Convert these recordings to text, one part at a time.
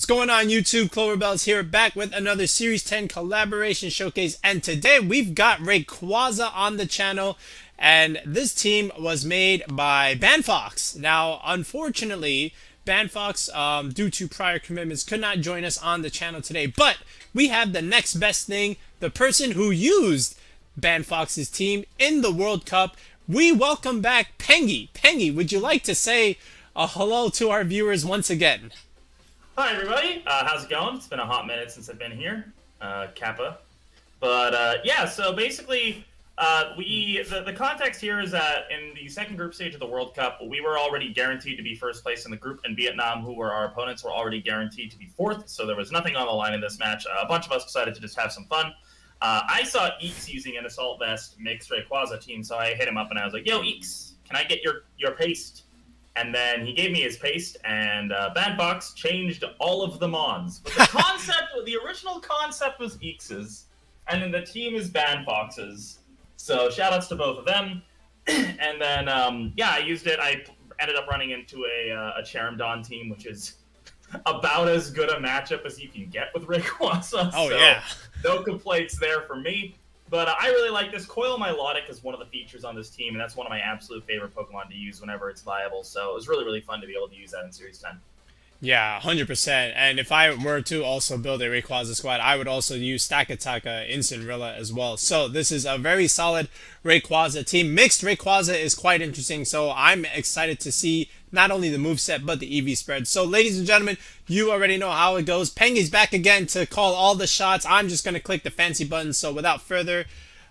What's going on YouTube? Cloverbells here, back with another Series 10 collaboration showcase, and today we've got Rayquaza on the channel, and this team was made by BanFox. Now, unfortunately, BanFox, due to prior commitments, could not join us on the channel today, but we have the next best thing, the person who used BanFox's team in the World Cup. We welcome back Pengy. Pengy, would you like to say a hello to our viewers once again? Hi everybody, how's it going? It's been a hot minute since I've been here, Kappa. But yeah, so basically, the context here is that in the second group stage of the World Cup, we were already guaranteed to be first place in the group, and Vietnam, who were our opponents, were already guaranteed to be fourth, so there was nothing on the line in this match. A bunch of us decided to just have some fun. I saw Eeks using an Assault Vest mixed Rayquaza team, so I hit him up and I was like, yo, Eeks, can I get your paste? And then he gave me his paste, and BanFox changed all of the mons. But the concept, the original concept was Eeks's, and then the team is BanFox's. So shoutouts to both of them. And then, yeah, I used it. I ended up running into a Charmdon team, which is about as good a matchup as you can get with Rayquaza. Oh, so yeah. No complaints there for me. But I really like this. Coil Milotic is one of the features on this team, and that's one of my absolute favorite Pokemon to use whenever it's viable. So it was really, really fun to be able to use that in Series 10. Yeah, 100%. And if I were to also build a Rayquaza squad, I would also use Stakataka, Incineroar as well. So this is a very solid Rayquaza team. Mixed Rayquaza is quite interesting, so I'm excited to see not only the moveset, but the EV spread. So ladies and gentlemen, you already know how it goes. Pengy's back again to call all the shots. I'm just going to click the fancy button. So without further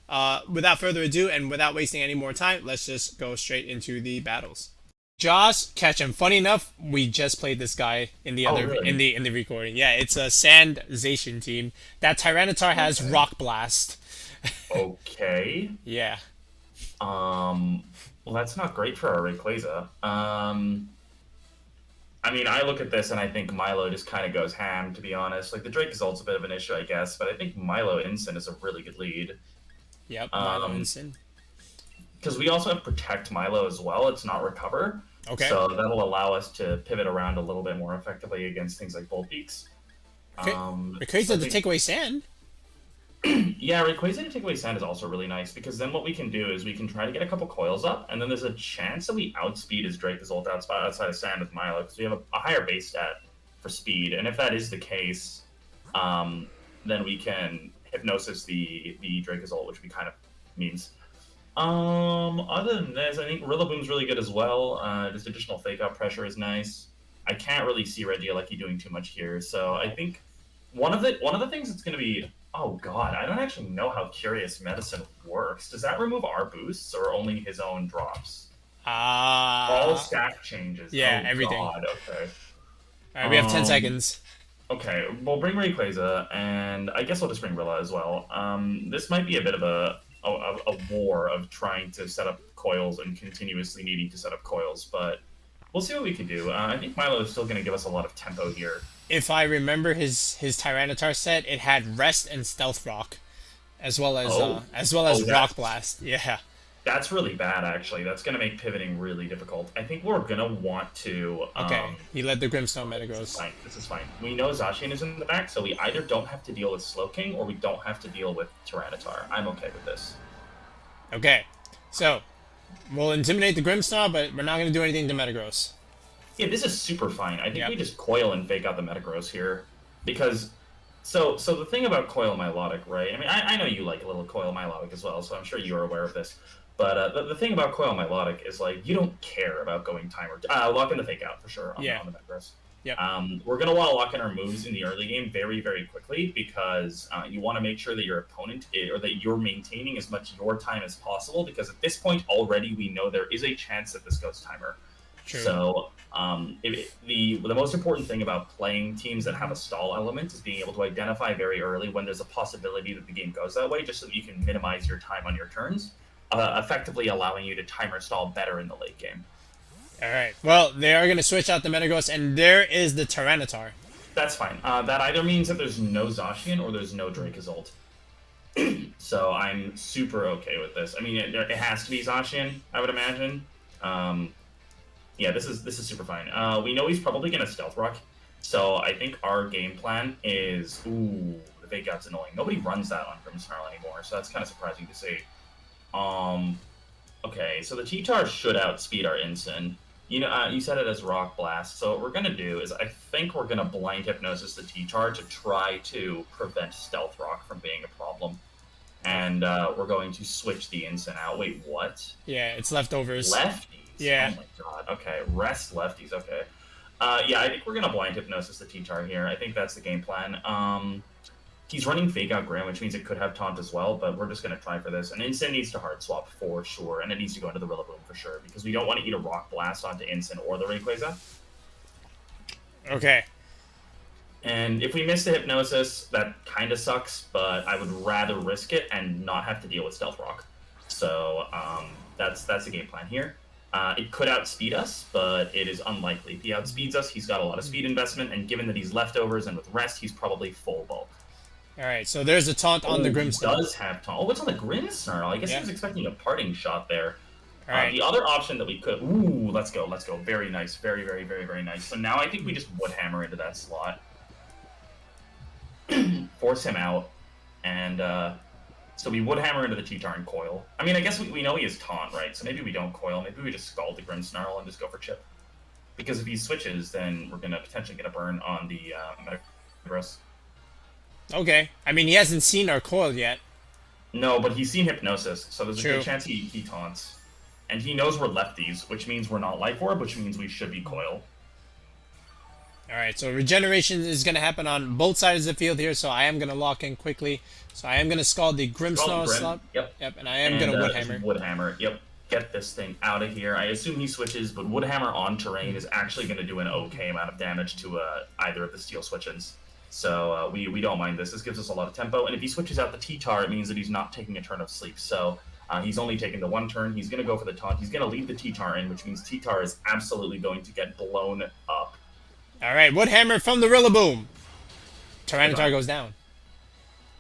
ado and without wasting any more time, let's just go straight into the battles. Josh Ketchum. Funny enough, we just played this guy in the really? in the recording. Yeah, it's a Sand Zacian team. That Tyranitar has Rock Blast. Okay. Yeah. Well, that's not great for our Rayquaza. I mean, I look at this and I think Milo just kind of goes ham, to be honest. Like, the Dracozolt a bit of an issue, I guess, but I think Milo Incin is a really good lead. Yep, Milo Incin. Because we also have Protect Milo as well. It's not Recover. Okay. So that'll allow us to pivot around a little bit more effectively against things like Bolt Beaks. Rayquaza to take away Sand? Yeah, Rayquaza to take away Sand is also really nice, because then what we can do is we can try to get a couple coils up, and then there's a chance that we outspeed his Dracozolt outside of Sand with Milo, because we have a higher base stat for speed, and if that is the case, then we can Hypnosis the Dracozolt, which would be kind of means. Other than this, I think Rillaboom's really good as well. Just additional fake out pressure is nice. I can't really see Regieleki doing too much here, so I think one of the things that's going to be, oh god, I don't actually know how Curious Medicine works. Does that remove our boosts or only his own drops? All stack changes. Yeah, oh, everything. God, okay. All right, we have 10 seconds. Okay, we'll bring Rayquaza, and I guess I'll just bring Rilla as well. This might be a bit of a war of trying to set up coils and continuously needing to set up coils, but we'll see what we can do. I think Milo is still going to give us a lot of tempo here. If I remember his Tyranitar set, it had Rest and Stealth Rock, as well as Rock Blast. Yeah. That's really bad, actually. That's going to make pivoting really difficult. I think we're going to want to... Okay, he led the Grimmsnarl Metagross. This is fine. We know Zacian is in the back, so we either don't have to deal with Slowking or we don't have to deal with Tyranitar. I'm okay with this. Okay, so we'll intimidate the Grimmsnarl, but we're not going to do anything to Metagross. Yeah, this is super fine. I think we just coil and fake out the Metagross here, because... So the thing about Coil Milotic, right? I mean, I know you like a little Coil Milotic as well, so I'm sure you are aware of this. But the thing about Coil Milotic is, like, you don't care about going timer. Lock in the fake out for sure on the Metagross. Yep. We're going to want to lock in our moves in the early game very, very quickly, because you want to make sure that your opponent or that you're maintaining as much your time as possible, because at this point already we know there is a chance that this goes timer. True. So the most important thing about playing teams that have a stall element is being able to identify very early when there's a possibility that the game goes that way, just so that you can minimize your time on your turns, effectively allowing you to timer stall better in the late game. All right. Well, they are going to switch out the Metagross, and there is the Tyranitar. That's fine. That either means that there's no Zacian or there's no Dracozolt. So I'm super okay with this. I mean, it has to be Zacian, I would imagine. Yeah, this is super fine. We know he's probably going to Stealth Rock. So I think our game plan is, ooh, the fake out's annoying. Nobody runs that on Grimmsnarl anymore, so that's kind of surprising to see. Okay, so the T-Tar should outspeed our Incin. You know, you said it as Rock Blast. So what we're gonna do is, I think we're gonna blind Hypnosis the T-Tar to try to prevent Stealth Rock from being a problem. And we're going to switch the Incin out. Wait, what? Yeah, it's leftovers. Lefties? Yeah. Oh my god. Okay, rest lefties. Okay. Yeah, I think we're gonna blind Hypnosis the T-Tar here. I think that's the game plan. He's running Fake Out Grim, which means it could have Taunt as well, but we're just going to try for this. And Incin needs to hard swap for sure, and it needs to go into the Rillaboom for sure, because we don't want to eat a Rock Blast onto Incin or the Rayquaza. Okay. And if we miss the Hypnosis, that kind of sucks, but I would rather risk it and not have to deal with Stealth Rock. So that's the game plan here. It could outspeed us, but it is unlikely. If he outspeeds us, he's got a lot of speed investment, and given that he's leftovers and with rest, he's probably full bulk. All right, so there's a taunt on the Grimmsnarl. He does have taunt. Oh, what's on the Grimmsnarl? I guess he was expecting a parting shot there. All right. The other option that we could... Ooh, let's go. Very nice. Very, very, very, very nice. So now I think we just Wood Hammer into that slot. Force him out. And so we Wood Hammer into the T-Tar and Coil. I mean, I guess we know he has taunt, right? So maybe we don't Coil. Maybe we just Scald the Grimmsnarl and just go for Chip. Because if he switches, then we're going to potentially get a burn on the Metagross. Okay. I mean, he hasn't seen our coil yet. No, but he's seen Hypnosis, so there's a True. good chance he taunts. And he knows we're lefties, which means we're not Life Orb, which means we should be Coil. Alright, so regeneration is going to happen on both sides of the field here, so I am going to lock in quickly. So I am going to Scald the Grimmsnarl slot. Yep. Yep, and I am going to Wood Hammer. Wood Hammer, yep. Get this thing out of here. I assume he switches, but Wood Hammer on terrain is actually going to do an okay amount of damage to either of the Steel Switch-ins. So we don't mind this. This gives us a lot of tempo. And if he switches out the T-Tar, it means that he's not taking a turn of sleep. So he's only taking the one turn. He's going to go for the taunt. He's going to leave the T-Tar in, which means T-Tar is absolutely going to get blown up. All right, Wood Hammer from the Rillaboom. Tyranitar goes down.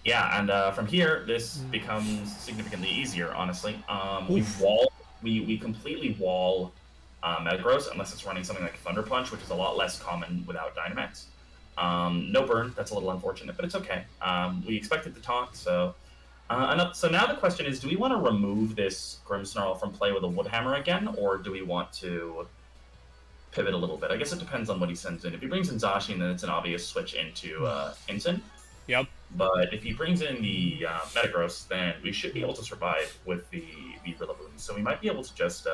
Yeah, and from here, this becomes significantly easier, honestly. We completely wall Metagross, unless it's running something like Thunder Punch, which is a lot less common without Dynamax. No burn, that's a little unfortunate, but it's okay. We expected the taunt, so... so now the question is, do we want to remove this Grimmsnarl from play with a Wood Hammer again, or do we want to pivot a little bit? I guess it depends on what he sends in. If he brings in Zacian, then it's an obvious switch into Incin. Yep. But if he brings in the Metagross, then we should be able to survive with the Rillaboom. So we might be able to just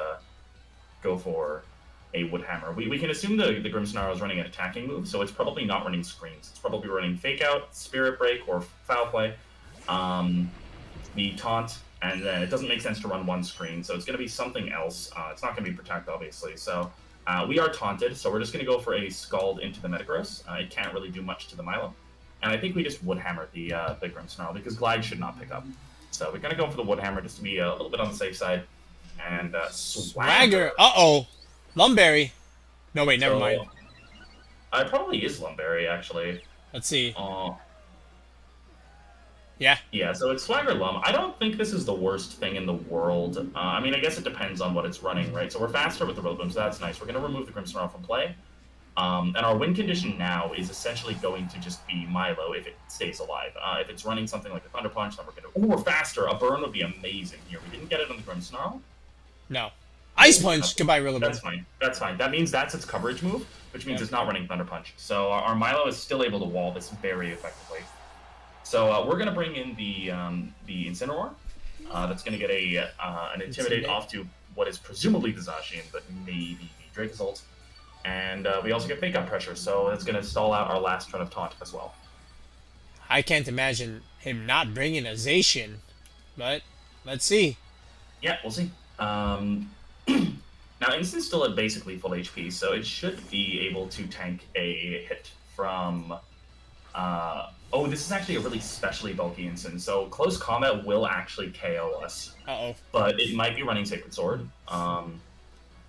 go for a Wood Hammer. We can assume the Grimmsnarl is running an attacking move, so it's probably not running screens. It's probably running Fake Out, Spirit Break, or Foul Play. The Taunt, and then it doesn't make sense to run one screen, so it's going to be something else. It's not going to be Protect, obviously. So we are taunted, so we're just going to go for a Scald into the Metagross. It can't really do much to the Milo. And I think we just Wood Hammer the Grimmsnarl, because Glide should not pick up. So we're going to go for the Wood Hammer just to be a little bit on the safe side. And Swagger. Uh-oh. Lumberry. No, wait, never mind. It probably is Lumberry, actually. Let's see. Yeah. Yeah, so it's Swagger Lum. I don't think this is the worst thing in the world. I mean, I guess it depends on what it's running, right? So we're faster with the Rillaboom, so that's nice. We're going to remove the Grimmsnarl from play. And our win condition now is essentially going to just be Milo if it stays alive. If it's running something like a Thunder Punch, then we're going to... Ooh, we're faster. A burn would be amazing here. We didn't get it on the Grimmsnarl. No. Ice Punch. Goodbye, Rillaboom. That's fine. That's fine. That means that's its coverage move, which means it's not running Thunder Punch. So our Milo is still able to wall this very effectively. So we're going to bring in the Incineroar. That's going to get an Intimidate off to what is presumably the Zacian, but maybe the Dracozolt. And we also get Fake Out Pressure, so it's going to stall out our last turn of Taunt as well. I can't imagine him not bringing a Zacian, but let's see. Yeah, we'll see. Now, Incin's still at basically full HP, so it should be able to tank a hit from... oh, this is actually a really specially bulky Incin, so Close Combat will actually KO us. Uh-oh. But it might be running Sacred Sword.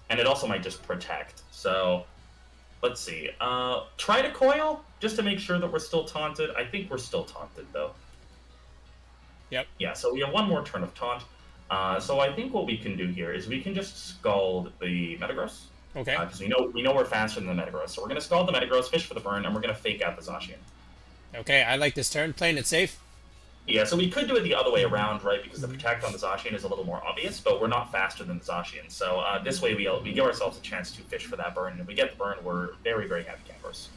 And it also might just Protect. So, let's see. Try to Coil, just to make sure that we're still taunted. I think we're still taunted, though. Yep. Yeah, so we have one more turn of Taunt. So I think what we can do here is we can just Scald the Metagross. Okay. Because we know we're faster than the Metagross. So we're going to Scald the Metagross, fish for the burn, and we're going to fake out the Zacian. Okay, I like this turn. Playing it safe. Yeah, so we could do it the other way around, right? Because the Protect on the Zacian is a little more obvious, but we're not faster than the Zacian. So this way we give ourselves a chance to fish for that burn, and if we get the burn, we're very, very happy campers.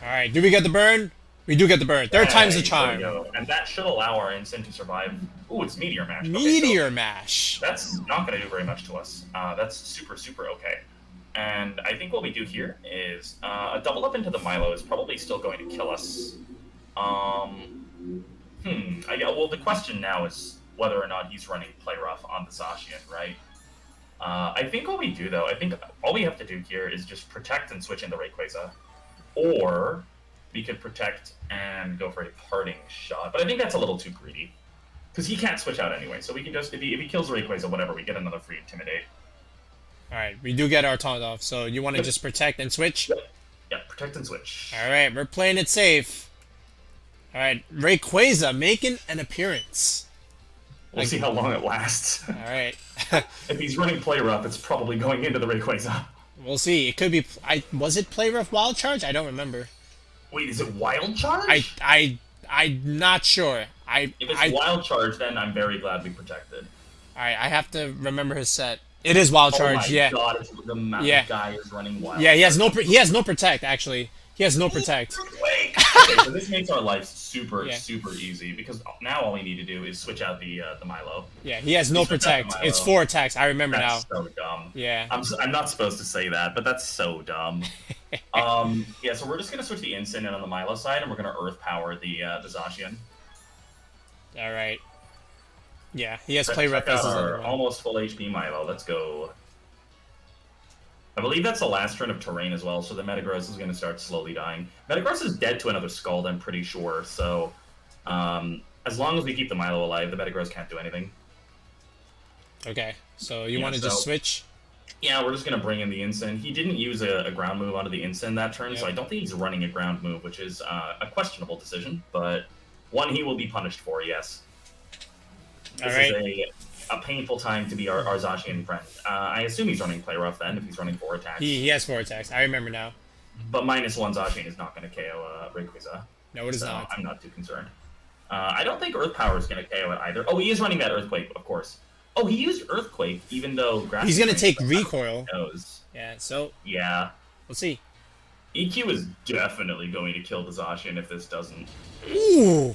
Alright, do we get the burn? We do get the burn. Third time's the charm. There we go. And that should allow our Incin to survive. Ooh, it's Meteor Mash. Meteor Mash. That's not going to do very much to us. That's super, super okay. And I think what we do here is a double up into the Milo is probably still going to kill us. Well, the question now is whether or not he's running Play Rough on the Zacian, right? I think what we do, though, I think all we have to do here is just protect and switch into Rayquaza. Or we could protect and go for a parting shot. But I think that's a little too greedy. Because he can't switch out anyway, so we can just, if he kills Rayquaza, whatever, we get another free Intimidate. Alright, we do get our taunt off, so you want to just protect and switch? Yep, protect and switch. Alright, we're playing it safe. Alright, Rayquaza making an appearance. We'll see how long it lasts. Alright. If he's running Play Rough, it's probably going into the Rayquaza. We'll see. It could be... was it Play Rough Wild Charge? I don't remember. Wait, is it Wild Charge? I'm not sure. If it's Wild Charge, then I'm very glad we protected. Alright, I have to remember his set. It is Wild Charge, yeah. Oh my god, it's the amount guy is running Wild. Yeah, he has no Protect, actually. He has no Protect. Okay, so this makes our life super, super easy, because now all we need to do is switch out the Milo. Yeah, he has no Protect. It's 4 attacks, I remember now. That's so dumb. Yeah. I'm not supposed to say that, but that's so dumb. Yeah, so we're just going to switch the Incin in on the Milo side, and we're going to Earth Power the Zacian. Alright. Yeah, he has Play Rough. Check out our almost full HP Milo. Let's go. I believe that's the last turn of Terrain as well, so the Metagross is going to start slowly dying. Metagross is dead to another Scald, I'm pretty sure, so as long as we keep the Milo alive, the Metagross can't do anything. Okay, so you want to just switch? Yeah, we're just going to bring in the Incin. He didn't use a ground move onto the Incin that turn, so I don't think he's running a ground move, which is a questionable decision, but one he will be punished for, yes. This is a painful time to be our Zacian friend. I assume he's running Play Rough then, if he's running 4 attacks. He has 4 attacks, I remember now. But -1 Zacian is not going to KO Rayquaza. No, it is not. I'm not too concerned. I don't think Earth Power is going to KO it either. Oh, he is running that Earthquake, of course. Oh, he used Earthquake, even though... He's going to take Recoil. Knows. Yeah, so... Yeah. We'll see. EQ is definitely going to kill the Zacian if this doesn't. Ooh!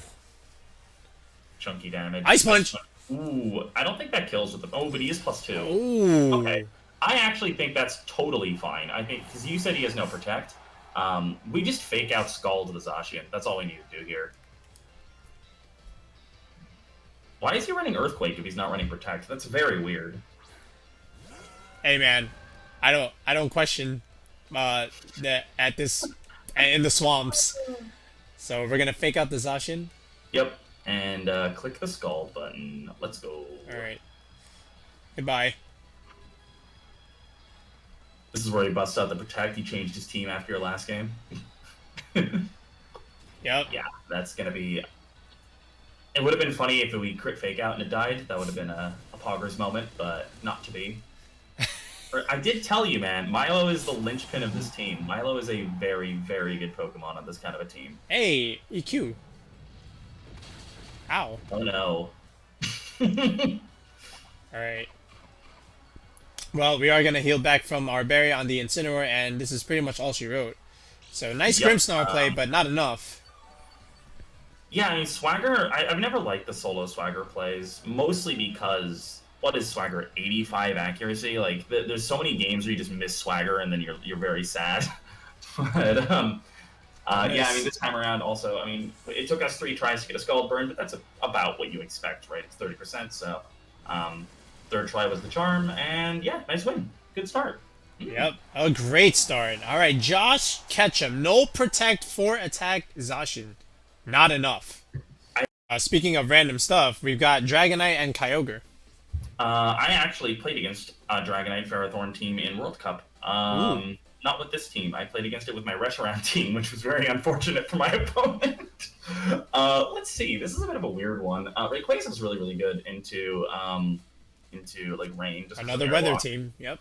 Chunky damage. Ice Punch! Ooh, I don't think that kills with the... Oh, but he is +2. Ooh. Okay. I actually think that's totally fine. I think, because you said he has no Protect. We just fake out Scald to the Zacian. That's all we need to do here. Why is he running Earthquake if he's not running Protect? That's very weird. Hey man, I don't question that at this in the swamps. So we're gonna fake out the Zacian. Yep. And click the Scald button. Let's go. Alright. Goodbye. This is where he busts out the Protect. He changed his team after your last game. Yep. Yeah, that's going to be... It would have been funny if we crit fake out and it died. That would have been a Poggers moment, but not to be. I did tell you, man, Milo is the linchpin of this team. Milo is a very, very good Pokemon on this kind of a team. Hey, EQ. Ow. Oh no. Alright. Well, we are going to heal back from our berry on the Incineroar, and this is pretty much all she wrote. So, nice Grimmsnarl play, but not enough. Yeah, I mean, Swagger, I've never liked the solo Swagger plays, mostly because, what is Swagger, 85 accuracy? Like, there's so many games where you just miss Swagger and then you're very sad. But, yeah, I mean, this time around also, I mean, it took us 3 tries to get a Scald burn, but that's about what you expect, right? It's 30%, so... Third try was the charm, and yeah, nice win. Good start. Yep, a great start. Alright, Josh Ketchum. No Protect, 4 attack Zacian. Not enough. Speaking of random stuff, we've got Dragonite and Kyogre. I actually played against Dragonite Ferrothorn team in World Cup. Not with this team. I played against it with my Reshiram team, which was very unfortunate for my opponent. Let's see. This is a bit of a weird one. Rayquaza is really, really good into like rain. Just another weather team. Yep.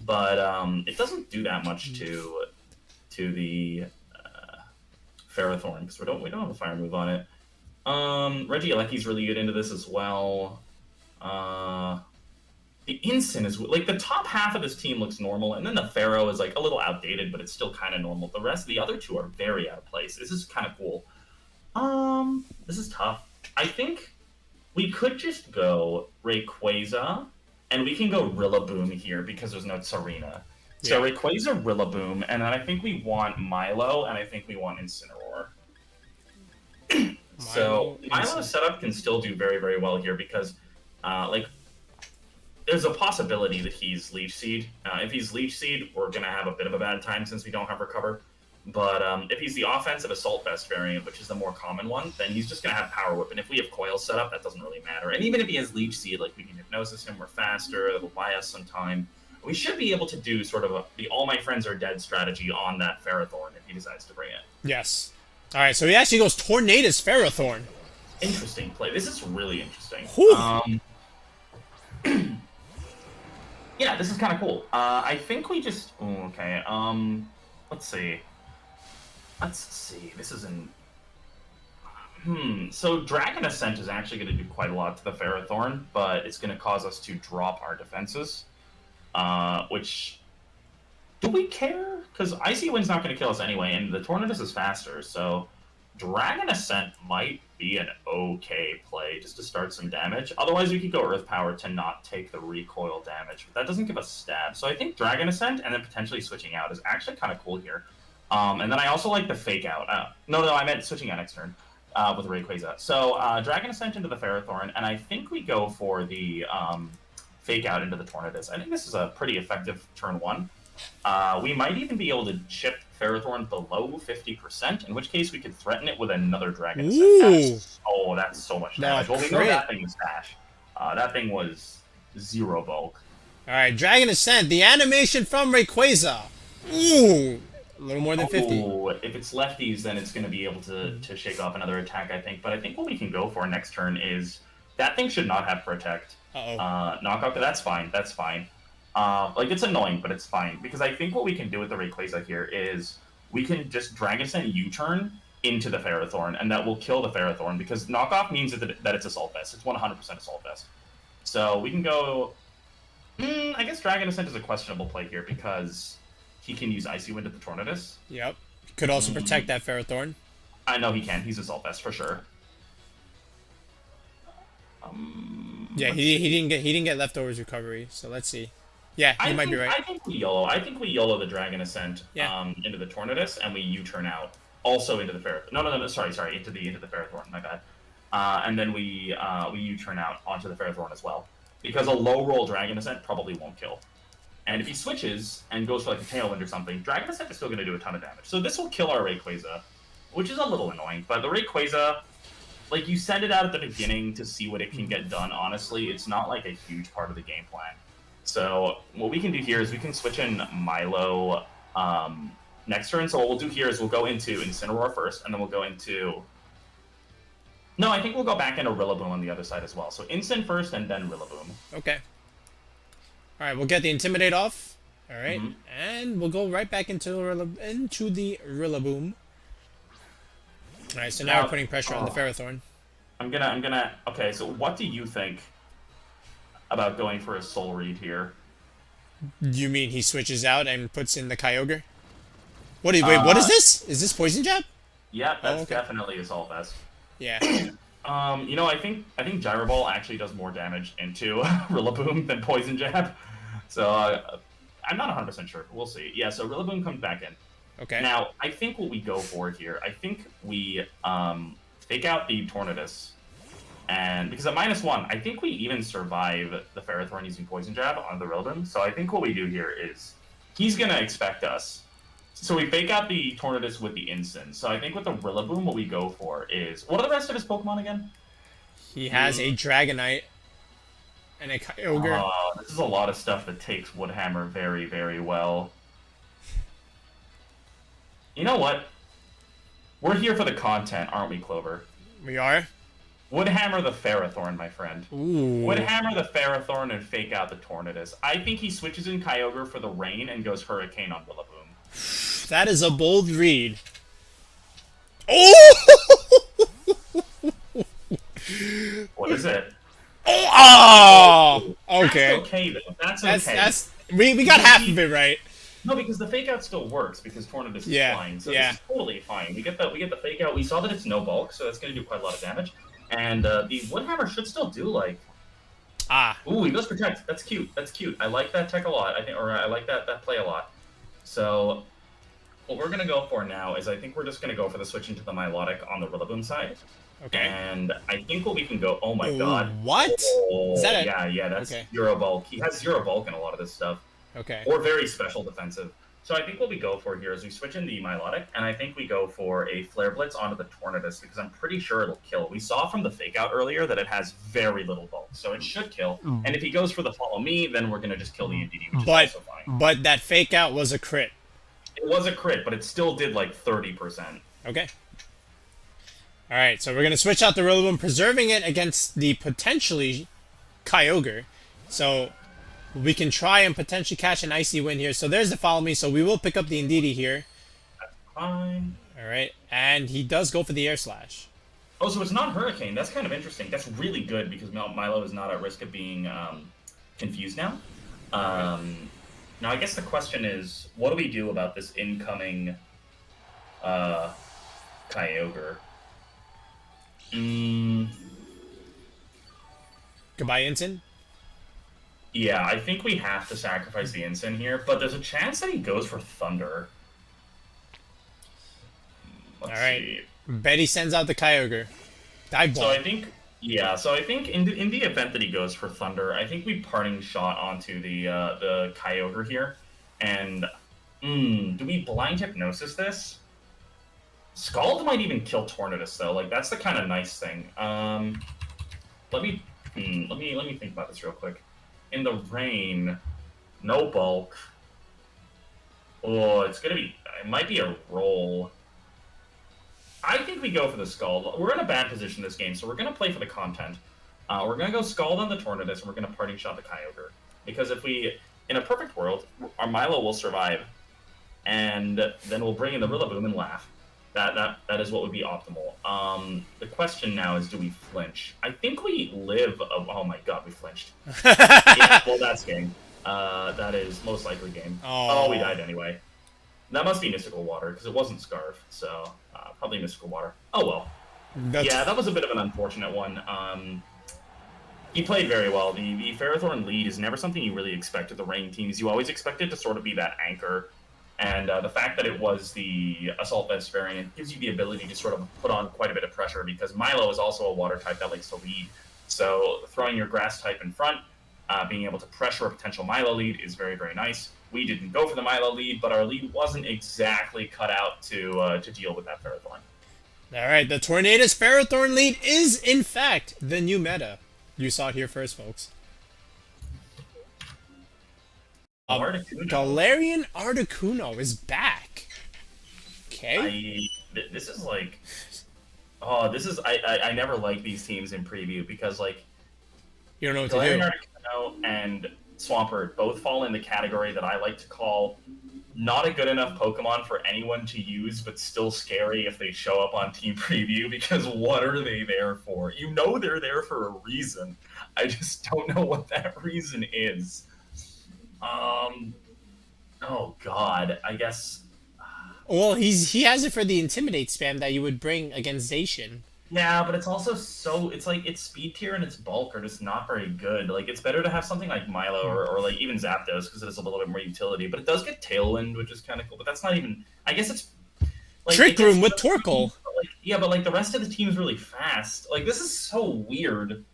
but it doesn't do that much to the Ferrothorn because we don't have a fire move on it. Regieleki's really good into this as well. The Incin is like the top half of this team looks normal, and then the Pharaoh is like a little outdated, but it's still kind of normal. The rest, the other two are very out of place. This is kind of cool. This is tough. I think we could just go Rayquaza, and we can go Rillaboom here because there's no Tsarina. So Rayquaza, Rillaboom, and then I think we want Milo, and I think we want Incineroar. So Milo's setup can still do very, very well here because, like, there's a possibility that he's Leech Seed. If he's Leech Seed, we're going to have a bit of a bad time since we don't have Recover. But if he's the offensive Assault Vest variant, which is the more common one, then he's just going to have Power Whip. And if we have Coil set up, that doesn't really matter. And even if he has Leech Seed, like, we can Hypnosis him, we're faster, it'll buy us some time. We should be able to do sort of the All My Friends Are Dead strategy on that Ferrothorn if he decides to bring it. Yes. All right, so he actually goes Tornadus Ferrothorn. Interesting play. This is really interesting. Yeah, this is kind of cool. I think we just... Ooh, okay, let's see. Let's see. This isn't... So Dragon Ascent is actually going to do quite a lot to the Ferrothorn, but it's going to cause us to drop our defenses. Which... Do we care? Because Icy Wind's not going to kill us anyway, and the Tornadus is faster, so Dragon Ascent might be an okay play just to start some damage. Otherwise, we could go Earth Power to not take the recoil damage, but that doesn't give us stab. So I think Dragon Ascent and then potentially switching out is actually kind of cool here. And then I also like the Fake Out. No, I meant switching out next turn with Rayquaza. So Dragon Ascent into the Ferrothorn, and I think we go for the Fake Out into the Tornadus. I think this is a pretty effective turn one. We might even be able to chip Ferrothorn below 50%, in which case we could threaten it with another Dragon Ascent. That's so much damage. Well, we know that thing was dash. That thing was 0 bulk. Alright, Dragon Ascent, the animation from Rayquaza. Ooh, a little more than 50. If it's lefties, then it's going to be able to shake off another attack, I think. But I think what we can go for next turn is... That thing should not have Protect. Knockout, that's fine, that's fine. Like, it's annoying, but it's fine. Because I think what we can do with the Rayquaza here is we can just Dragon Ascent U-turn into the Ferrothorn, and that will kill the Ferrothorn, because knockoff means that it's Assault Vest. It's 100% Assault Vest. So we can go... I guess Dragon Ascent is a questionable play here, because he can use Icy Wind at the Tornadus. Yep. Could also protect that Ferrothorn. I know he can. He's Assault Vest, for sure. Yeah, he didn't get Leftovers Recovery, so let's see. Yeah, he might be right. I think we YOLO the Dragon Ascent into the Tornadus, and we U-turn out also into the Ferrothorn. No, sorry, into the Ferrothorn, my bad. And then we U-turn out onto the Ferrothorn as well, because a low roll Dragon Ascent probably won't kill. And if he switches and goes for like a Tailwind or something, Dragon Ascent is still going to do a ton of damage. So this will kill our Rayquaza, which is a little annoying. But the Rayquaza, like, you send it out at the beginning to see what it can get done. Honestly, it's not like a huge part of the game plan. So what we can do here is we can switch in Milo next turn. So what we'll do here is we'll go into Incineroar first, and then we'll go into... No, I think we'll go back into Rillaboom on the other side as well. So Incin first, and then Rillaboom. Okay. All right, we'll get the Intimidate off. All right, and we'll go right back into the Rillaboom. All right, so now we're putting pressure on the Ferrothorn. I'm gonna. Okay, so what do you think about going for a Soul Read here? You mean he switches out and puts in the Kyogre? Wait, what is this? Is this Poison Jab? Yeah, that's definitely Assault Vest. Yeah. You know, I think Gyro Ball actually does more damage into Rillaboom than Poison Jab. So I'm not 100% sure. We'll see. Yeah, so Rillaboom comes back in. Okay. Now, I think what we go for here, I think we fake out the Tornadus. And because at -1, I think we even survive the Ferrothorn using Poison Jab on the Rillaboom. So I think what we do here is he's going to expect us. So we fake out the Tornadus with the Incin. So I think with the Rillaboom, what we go for is... What are the rest of his Pokemon again? He has a Dragonite and a Kyogre. This is a lot of stuff that takes Woodhammer very, very well. You know what? We're here for the content, aren't we, Clover? We are? Would hammer the Ferrothorn, my friend. Ooh. Would hammer the Ferrothorn and fake out the Tornadus. I think he switches in Kyogre for the rain and goes Hurricane on Rillaboom. That is a bold read. Oh! What is it? Oh! Okay. That's okay, though. That's okay. We got half of it right. No, because the fake out still works because Tornadus is flying, so yeah. it's totally fine. We get the fake out. We saw that it's no bulk, so that's going to do quite a lot of damage. And the Woodhammer should still do like. Ooh, he goes protect. That's cute. That's cute. I like that tech a lot. I like that play a lot. So, what we're gonna go for now is I think we're just gonna go for the switch into the Milotic on the Rillaboom side. Okay. And I think what we can go. Oh my god. What? Oh, Is that yeah. That's Zero Bulk. He has Zero Bulk in a lot of this stuff. Okay. Or very special defensive. So I think what we go for here is we switch in the Milotic, and I think we go for a Flare Blitz onto the Tornadus, because I'm pretty sure it'll kill. We saw from the fake out earlier that it has very little bulk, so it should kill. And if he goes for the Follow Me, then we're going to just kill the Indeedee, which is also fine. But that fake out was a crit. It was a crit, but it still did like 30%. Okay. Alright, so we're going to switch out the Rillaboom, preserving it against the potentially Kyogre. So we can try and potentially catch an Icy win here. So there's the Follow Me, so we will pick up the Indeedee here. That's fine. Alright, and he does go for the Air Slash. Oh, so it's not Hurricane. That's kind of interesting. That's really good because Milo is not at risk of being confused now. Now, I guess the question is, what do we do about this incoming Kyogre? Goodbye, Incin. Yeah, I think we have to sacrifice the Incin here, but there's a chance that he goes for Thunder. Let's see. Betty sends out the Kyogre. Dive Bomb. So I think, in the event that he goes for Thunder, I think we parting shot onto the Kyogre here, and do we Blind Hypnosis this? Scald might even kill Tornadus though. Like that's the kind of nice thing. Let me think about this real quick. In the rain, no bulk. Oh, it might be a roll. I think we go for the Scald. We're in a bad position this game, so we're going to play for the content. We're going to go Scald on the Tornadus, and we're going to parting shot the Kyogre. Because in a perfect world, our Milo will survive, and then we'll bring in the Rillaboom and laugh. That is what would be optimal. The question now is, do we flinch? I think we live. Oh my god, we flinched. Yeah, well, that's game. That is most likely game. Oh, we died anyway. That must be Mystical Water, because it wasn't Scarf, so probably Mystical Water. Oh well. Yeah, that was a bit of an unfortunate one. He played very well. The Ferrothorn lead is never something you really expect at the Rain teams. You always expect it to sort of be that anchor. And the fact that it was the Assault Vest variant gives you the ability to sort of put on quite a bit of pressure, because Milo is also a water type that likes to lead. So throwing your grass type in front, being able to pressure a potential Milo lead is very, very nice. We didn't go for the Milo lead, but our lead wasn't exactly cut out to deal with that Ferrothorn. Alright, the Tornadus Ferrothorn lead is, in fact, the new meta. You saw it here first, folks. Galarian Articuno is back. Okay. This is like... Oh, this is... I never like these teams in preview, because, like... You don't know what Galarian to do. Articuno and Swampert both fall in the category that I like to call not a good enough Pokemon for anyone to use, but still scary if they show up on Team Preview, because what are they there for? You know they're there for a reason. I just don't know what that reason is. Oh god, I guess... Well, he has it for the Intimidate spam that you would bring against Zacian. Yeah, but it's also it's like, its speed tier and its bulk are just not very good. Like, it's better to have something like Milo or like even Zapdos, because it has a little bit more utility, but it does get Tailwind, which is kind of cool, but that's not even... I guess it's... Like, Trick Room with Torkoal! Yeah, but like, the rest of the team's really fast. Like, this is so weird.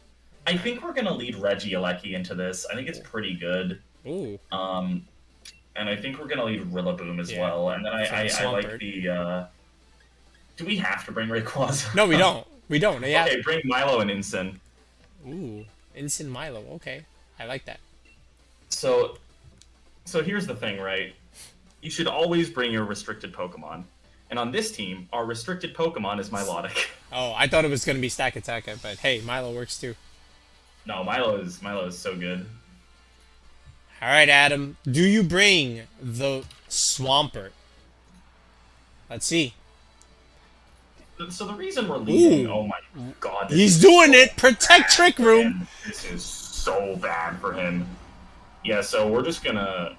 I think we're gonna lead Regieleki into this. I think it's pretty good. Ooh. And I think we're gonna leave Rillaboom as well. And then I like the. Do we have to bring Rayquaza? No, we don't. We don't. Yeah. Okay, bring Milo and Incin. Ooh, Incin Milo. Okay, I like that. So here's the thing, right? You should always bring your restricted Pokemon. And on this team, our restricted Pokemon is Milotic. Oh, I thought it was gonna be Stakataka, but hey, Milo works too. No, Milo is so good. All right, Adam. Do you bring the Swampert? Let's see. So the reason we're leading, Ooh. oh my god. He's doing it! Protect Trick Room! This is so bad for him. Yeah, so we're just gonna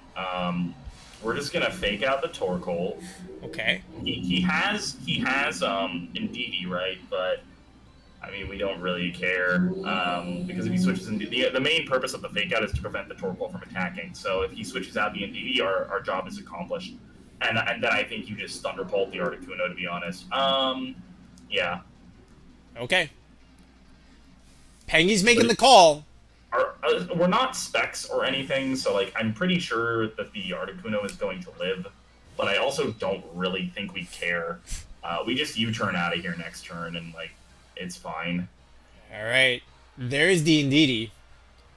fake out the Torkoal. Okay. He has Indeedee, right? But I mean, we don't really care because if he switches Indeedee, the main purpose of the fake out is to prevent the Torkoal from attacking. So if he switches out the Indeedee, our job is accomplished. And then I think you just Thunderbolt the Articuno, to be honest. Yeah. Okay. Pengy's making the call. We're not specs or anything, so like I'm pretty sure that the Articuno is going to live, but I also don't really think we care. We just U-turn out of here next turn, and like it's fine. All right. There is the Indeedee,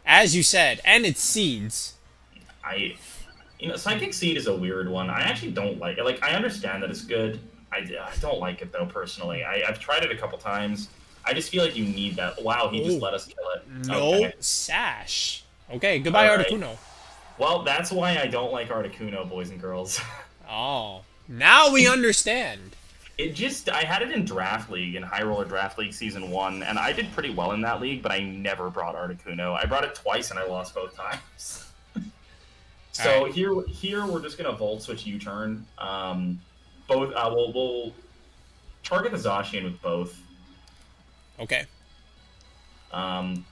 as you said, and it's seeds. Psychic Seed is a weird one. I actually don't like it. Like I understand that it's good. I don't like it though personally. I've tried it a couple times. I just feel like you need that. Wow, he just let us kill it. No okay. sash. Okay, goodbye, All right. Articuno. Well, that's why I don't like Articuno, boys and girls. Oh, now we understand. I had it in Draft League, in High Roller Draft League Season 1, and I did pretty well in that league, but I never brought Articuno. I brought it twice, and I lost both times. So right. here we're just going to Volt Switch U-turn. We'll target the Zacian with both. Okay. I'm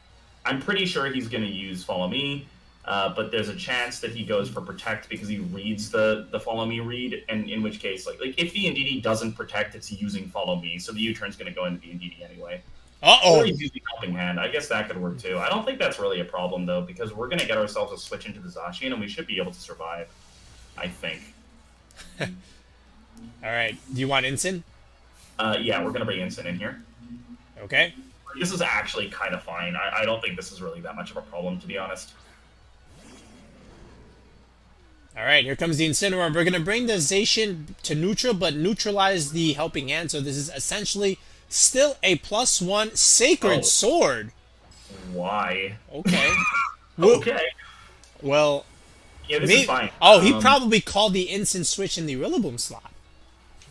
pretty sure he's going to use Follow Me, but there's a chance that he goes for Protect because he reads the Follow Me read, and in which case, like if the Indeedee doesn't Protect, it's using Follow Me, so the U-turn's going to go into the Indeedee anyway. Uh-oh. Or he's using Helping Hand. I guess that could work too. I don't think that's really a problem, though, because we're going to get ourselves a switch into the Zacian, and we should be able to survive, I think. All right. Do you want Incin? Yeah, we're going to bring Incin in here. Okay. This is actually kind of fine. I don't think this is really that much of a problem, to be honest. All right, here comes the Incineroar. We're going to bring the Zacian to neutral, but neutralize the Helping Hand. So this is essentially still a +1 Sacred Sword. Why? Okay. Okay. Well, yeah, this is fine. Oh, he probably called the Incin switch in the Rillaboom slot.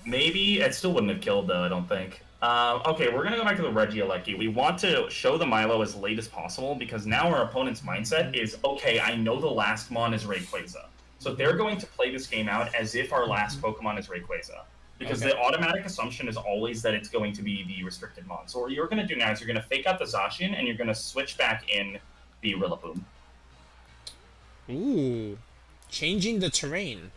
Maybe. It still wouldn't have killed, though, I don't think. Okay, we're going to go back to the Regieleki. We want to show the Milo as late as possible because now our opponent's mindset is, okay, I know the last Mon is Rayquaza. So they're going to play this game out as if our last Pokemon is Rayquaza. Because the automatic assumption is always that it's going to be the restricted Mon. So what you're going to do now is you're going to fake out the Zacian and you're going to switch back in the Rillaboom. Ooh. Changing the terrain.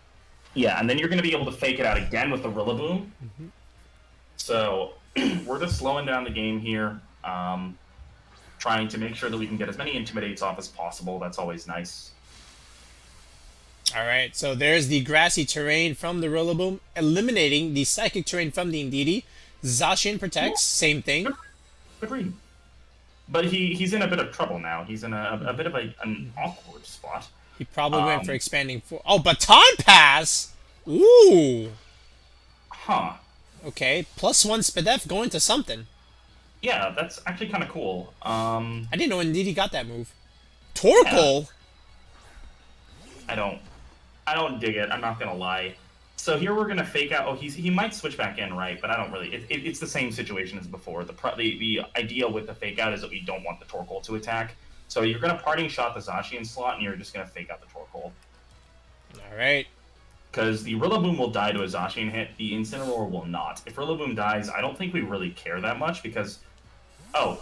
Yeah, and then you're going to be able to fake it out again with the Rillaboom. Mm-hmm. So we're just slowing down the game here, trying to make sure that we can get as many Intimidates off as possible. That's always nice. All right, so there's the grassy terrain from the Rillaboom, eliminating the psychic terrain from the Indeedee. Zacian protects, same thing. Good read. But he's in a bit of trouble now. He's in a bit of an awkward spot. He probably went for expanding for... Oh, Baton Pass! Ooh! Huh. Okay, +1 Spadef going to something. Yeah, that's actually kind of cool. I didn't know Indeedee got that move. Torkoal? Yeah. I don't dig it. I'm not gonna lie. So here we're gonna fake out. Oh, he might switch back in, right? But I don't really. It's the same situation as before. The idea with the fake out is that we don't want the Torkoal to attack. So you're gonna parting shot the Zacian slot, and you're just gonna fake out the Torkoal. All right. Because the Rillaboom will die to a Zacian hit, the Incineroar will not. If Rillaboom dies, I don't think we really care that much because... Oh.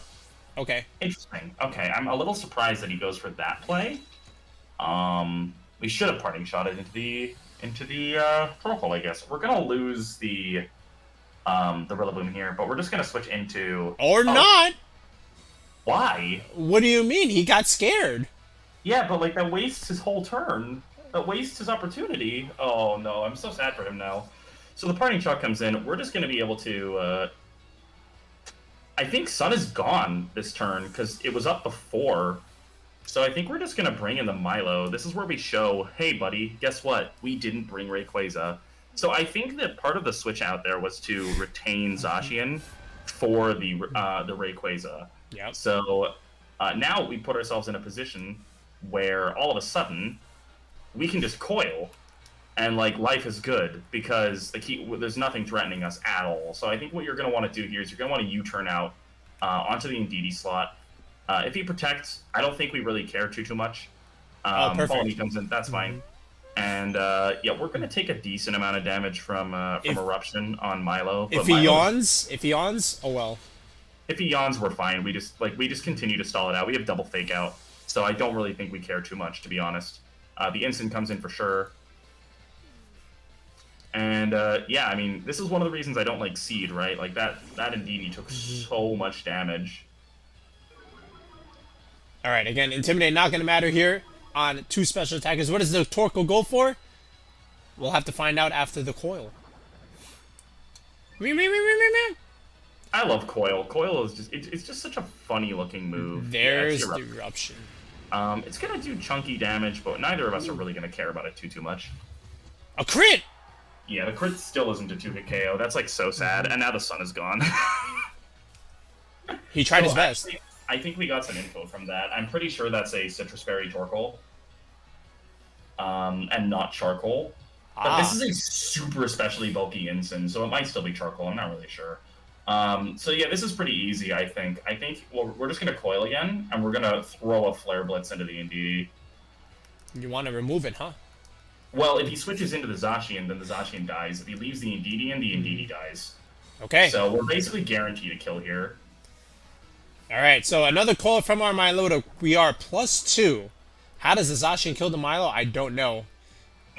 Okay. Interesting. Okay, I'm a little surprised that he goes for that play. We should have parting shotted into the Torkoal, I guess. We're gonna lose the Rillaboom here, but we're just gonna switch into... Or not! Why? What do you mean? He got scared. Yeah, but like that wastes his whole turn. That wastes his opportunity. Oh no, I'm so sad for him now. So the parting shot comes in. We're just going to be able to... I think Sun is gone this turn because it was up before. So I think we're just going to bring in the Milo. This is where we show, hey buddy, guess what? We didn't bring Rayquaza. So I think that part of the switch out there was to retain Zacian for the Rayquaza. Yep. So now we put ourselves in a position where all of a sudden we can just coil, and like life is good because there's nothing threatening us at all. So I think what you're going to want to do here is you're going to want to U-turn out onto the Indeedee slot. If he protects, I don't think we really care too much. Perfect. Follow me comes in, that's fine. And yeah, we're going to take a decent amount of damage from Eruption on Milo. If he yawns, oh well. If he yawns, we're fine. We just continue to stall it out. We have double fake out, so I don't really think we care too much, to be honest. The instant comes in for sure. And yeah, I mean, this is one of the reasons I don't like Seed, right? Like that Indeedee took so much damage. All right, again, Intimidate not going to matter here on 2 special attackers. What does the Torkoal go for? We'll have to find out after the coil. I love Coil. Coil is it's just such a funny looking move. There's the Eruption. It's gonna do chunky damage, but neither of us are really gonna care about it too much. A crit! Yeah, the crit still isn't a 2-hit KO. That's like so sad. And now the sun is gone. He tried his best. I think we got some info from that. I'm pretty sure that's a Citrus Berry Torkoal. And not Charcoal. But this is a super especially bulky Incin, so it might still be Charcoal. I'm not really sure. So yeah, this is pretty easy, I think. I think we're just going to coil again, and we're going to throw a Flare Blitz into the Indeedee. You want to remove it, huh? Well, if he switches into the Zacian, then the Zacian dies. If he leaves the Indeedee in, the Indeedee dies. Okay. So we're basically guaranteed a kill here. Alright, so another call from our Milotic. We are +2. How does the Zacian kill the Milo? I don't know.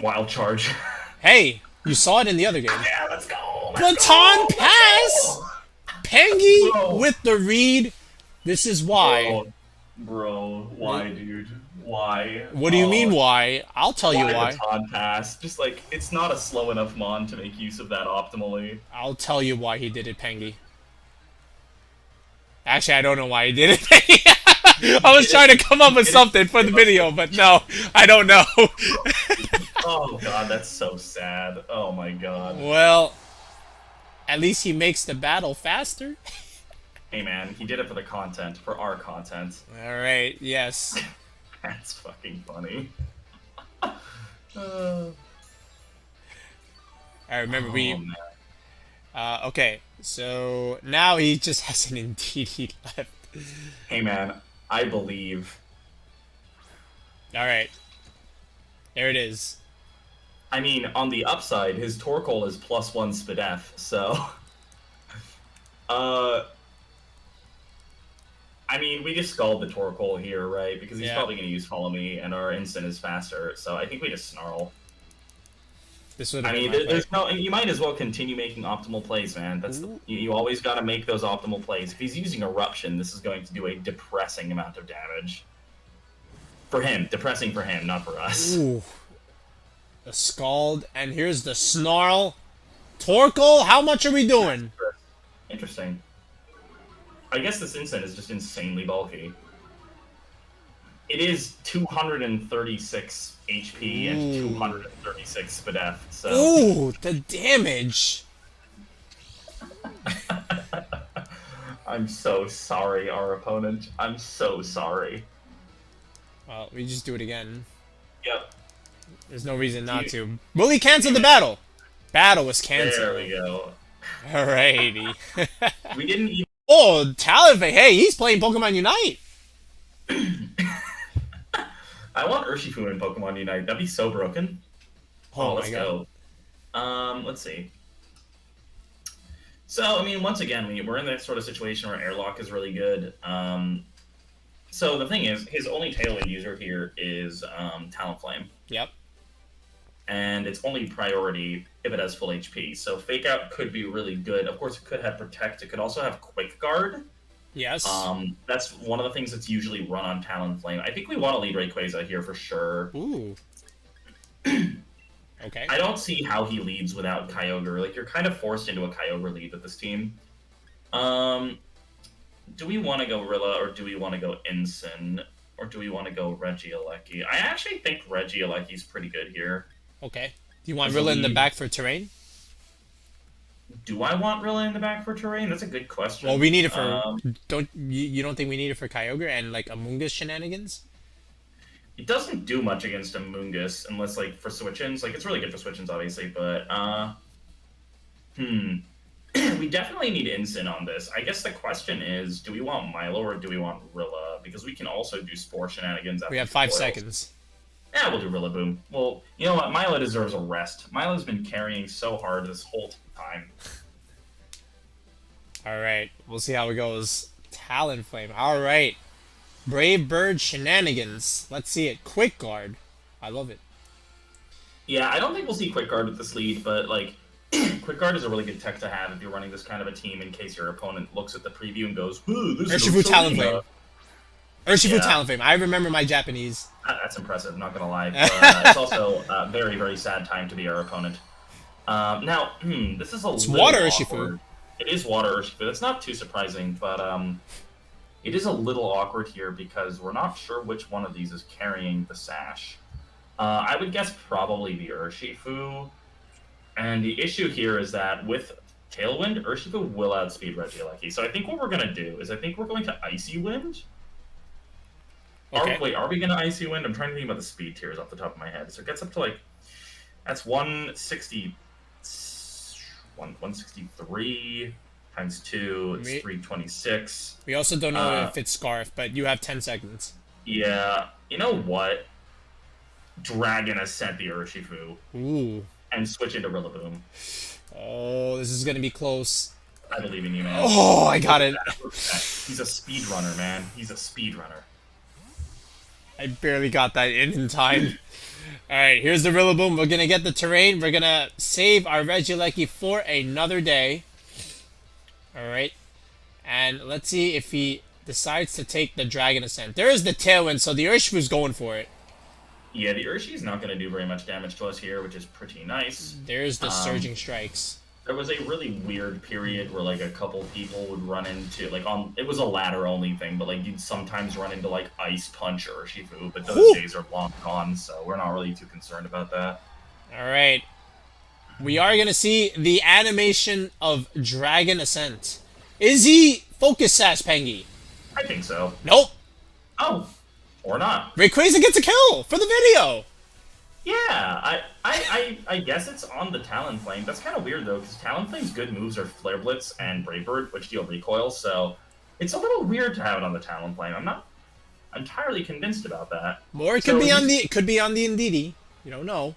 Wild Charge. Hey, you saw it in the other game. Yeah, let's go! Baton Pass! Pengy with the read. This is why. Bro, why, dude? Why? What do you mean why? I'll tell you why. Baton Pass? Just like, it's not a slow enough mon to make use of that optimally. I'll tell you why he did it, Pengy. Actually, I don't know why he did it, Pengy. I was trying to come up with something for the video, but no, I don't know. Oh god, that's so sad. Oh my god. Well, at least he makes the battle faster. Hey man, he did it for the content, for our content. Alright, yes. That's fucking funny. I remember okay, so now he just has an Indeedee left. Hey man, I believe. Alright. There it is. I mean, on the upside, his Torkoal is +1 Spadef, so... I mean, we just scald the Torkoal here, right? Because he's probably going to use Follow Me, and our Instant is faster, so I think we just Snarl. I mean, there's no... You might as well continue making optimal plays, man. That's you always got to make those optimal plays. If he's using Eruption, this is going to do a depressing amount of damage. For him. Depressing for him, not for us. Ooh. The Scald, and here's the Snarl. Torkoal, how much are we doing? Interesting. I guess this Instant is just insanely bulky. It is 236 HP and 236 Spadef, so... Ooh, the damage! I'm so sorry, our opponent. I'm so sorry. Well, we just do it again. Yep. There's no reason not to. Will he cancel the battle? Battle was canceled. There we go. Alrighty. We didn't even... Oh, Talonflame! Hey, he's playing Pokemon Unite! I want Urshifu in Pokemon Unite. That'd be so broken. Oh, let's go. Let's see. So, I mean, once again, we're in that sort of situation where Airlock is really good. So the thing is, his only Tailwind user here is Talonflame. Yep. And it's only priority if it has full HP. So Fake Out could be really good. Of course, it could have Protect. It could also have Quick Guard. Yes. That's one of the things that's usually run on Talonflame. I think we want to lead Rayquaza here for sure. Ooh. Okay. I don't see how he leads without Kyogre. Like, you're kind of forced into a Kyogre lead with this team. Do we want to go Rilla, or do we want to go Incin, or do we want to go Regieleki? I actually think Regieleki's pretty good here. Okay. You want Rilla in the back for terrain? Do I want Rilla in the back for terrain? That's a good question. Well, we need it for... you don't think we need it for Kyogre and, like, Amoongus shenanigans? It doesn't do much against Amoongus, unless, like, for switch-ins. Like, it's really good for switch-ins, obviously, but, we definitely need Incin on this. I guess the question is, do we want Milo or do we want Rilla? Because we can also do Spore shenanigans. We have 5 seconds. Yeah, we'll do Rillaboom. Well, you know what? Milo deserves a rest. Milo's been carrying so hard this whole time. Alright, we'll see how it goes. Talonflame. Alright. Brave Bird shenanigans. Let's see it. Quick Guard. I love it. Yeah, I don't think we'll see Quick Guard with this lead, but, like, Quick Guard is a really good tech to have if you're running this kind of a team in case your opponent looks at the preview and goes, ooh, this is Urshifu Talonflame. Urshifu Talonflame. I remember my Japanese. That's impressive, not gonna lie. But, it's also a very, very sad time to be our opponent. Now, this is It's water Urshifu. It is water Urshifu. That's not too surprising, but it is a little awkward here because we're not sure which one of these is carrying the Sash. I would guess probably the Urshifu. And the issue here is that with Tailwind, Urshifu will outspeed Regieleki. So I think what we're going to do is I think we're going to Icy Wind. Okay. Wait, are we going to Icy Wind? I'm trying to think about the speed tiers off the top of my head. So it gets up to, like, that's 163 times 2, it's 326. We also don't know if it's Scarf, but you have 10 seconds. Yeah. You know what? Dragon Ascent the Urshifu. Ooh. And switch into Rillaboom. Oh, this is going to be close. I believe in you, man. Oh, I got it. He's a speedrunner, man. He's a speedrunner. I barely got that in time. Alright, here's the Rillaboom. We're going to get the terrain. We're going to save our Regieleki for another day. Alright. And let's see if he decides to take the Dragon Ascent. There is the Tailwind, so the Urshifu's going for it. Yeah, the Urshi's not going to do very much damage to us here, which is pretty nice. There's the Surging Strikes. There was a really weird period where, like, a couple people would run into, like, it was a ladder-only thing, but, like, you'd sometimes run into, like, Ice Punch or Urshifu, but those days are long gone, so we're not really too concerned about that. Alright. We are going to see the animation of Dragon Ascent. Is he Focus Sash, Pengy? I think so. Nope. Oh. Or not. Rayquaza gets a kill for the video. Yeah, I guess it's on the Talonflame. That's kind of weird, though, because Talonflame's good moves are Flare Blitz and Brave Bird, which deal recoil, so it's a little weird to have it on the Talonflame. I'm not entirely convinced about that. Or it could be on the Indeedee. You don't know.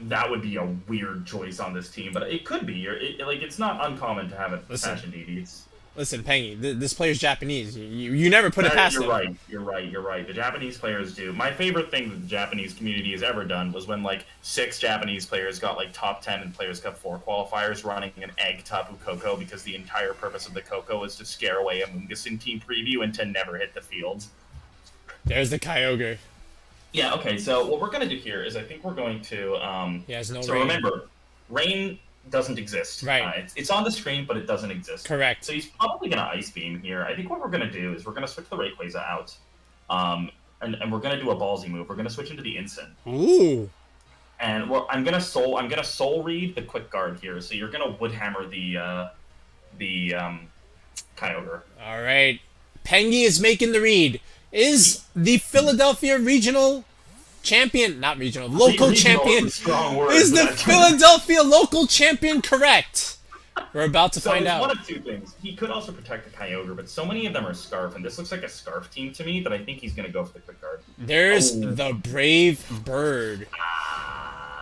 That would be a weird choice on this team, but it could be. It's not uncommon to have it attached Indeedee. Listen, Pengy, this player's Japanese. You never put it past him. You're right. The Japanese players do. My favorite thing that the Japanese community has ever done was when, like, 6 Japanese players got, like, top 10 in Players Cup 4 qualifiers running an egg Tapu Koko because the entire purpose of the Koko was to scare away Amoongus in team preview and to never hit the field. There's the Kyogre. Yeah, okay, so what we're going to do here is I think we're going to... he has no so rain. Remember, rain doesn't exist. Right. It's on the screen, but it doesn't exist. Correct. So he's probably going to Ice Beam here. I think what we're going to do is we're going to switch the Rayquaza out. And we're going to do a ballsy move. We're going to switch into the Incin. Ooh. And I'm going to soul read the Quick Guard here. So you're going to Wood Hammer the Kyogre. All right. Pengy is making the read. Is the Philadelphia regional champion, not regional, local champion, is the Philadelphia local champion correct? We're about to find out. One of two things. He could also protect the Kyogre, but so many of them are Scarf, and this looks like a Scarf team to me that I think he's going to go for the Quick Guard. There's the Brave Bird.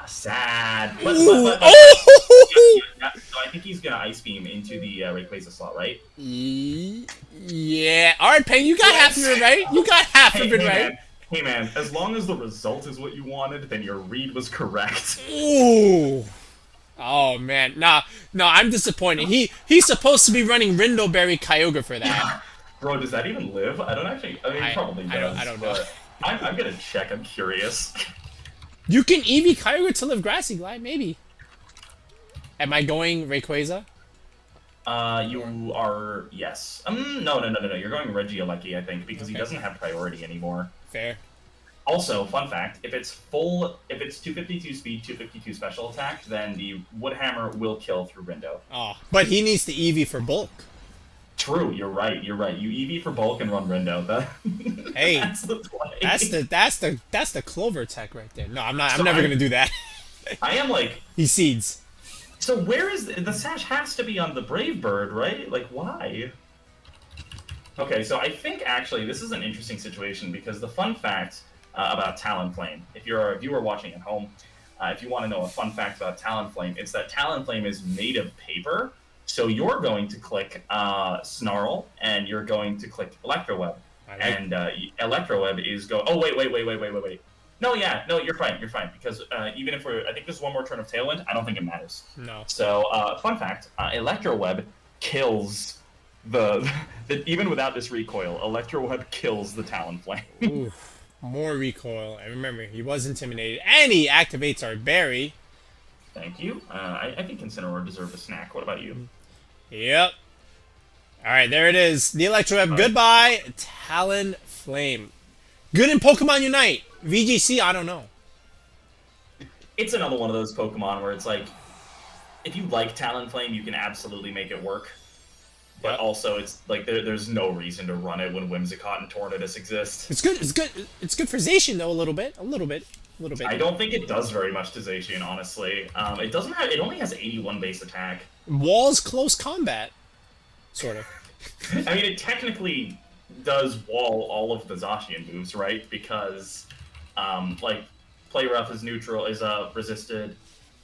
Sad. So I think he's going to Ice Beam into the Rayquaza slot, right? Yeah. All right, Payne, you got half of it right. You got half of it right. Hey man, as long as the result is what you wanted, then your read was correct. Ooh. Oh man, no, I'm disappointed. He's supposed to be running Rindoberry Kyogre for that. Bro, does that even live? I don't actually. I mean, it probably does. I don't know. I'm gonna check. I'm curious. You can Eevee Kyogre to live Grassy Glide, maybe. Am I going Rayquaza? You are, yes. No. You're going Regieleki, I think, because he doesn't have priority anymore. Fair. Also, fun fact, if it's 252 speed, 252 special attack, then the Wood Hammer will kill through Rindo. Oh, but he needs the EV for bulk. True, you're right. You EV for bulk and run Rindo. Hey, that's the play. That's the Clover tech right there. No, I'm not. I'm never gonna do that. I am like, he seeds. so where is the sash? Has to be on the Brave Bird, right? Like, why? Okay, so I think actually this is an interesting situation because the fun fact about Talonflame, if you're a viewer watching at home, if you want to know a fun fact about Talonflame, it's that Talonflame is made of paper. So you're going to click Snarl, and you're going to click Electroweb. And Electroweb is go. Oh, wait. No, you're fine, because even if I think there's one more turn of Tailwind, I don't think it matters. No. So, fun fact, Electroweb kills even without this recoil, Electroweb kills the Talonflame. Ooh, more recoil. And remember, he was intimidated, and he activates our berry. Thank you. I think Incineroar deserved a snack. What about you? Yep. Alright, there it is. The Electroweb. Goodbye, Talonflame. Good in Pokemon Unite. VGC, I don't know. It's another one of those Pokemon where it's like, if you like Talonflame, you can absolutely make it work. But also, it's like there's no reason to run it when Whimsicott and Tornadus exist. It's good. It's good for Zacian though. A little bit. I don't think it does very much to Zacian, honestly. It doesn't have. It only has 81 base attack. Walls close combat, sort of. I mean, it technically does wall all of the Zacian moves, right? Because, like, Play Rough is neutral, is resisted,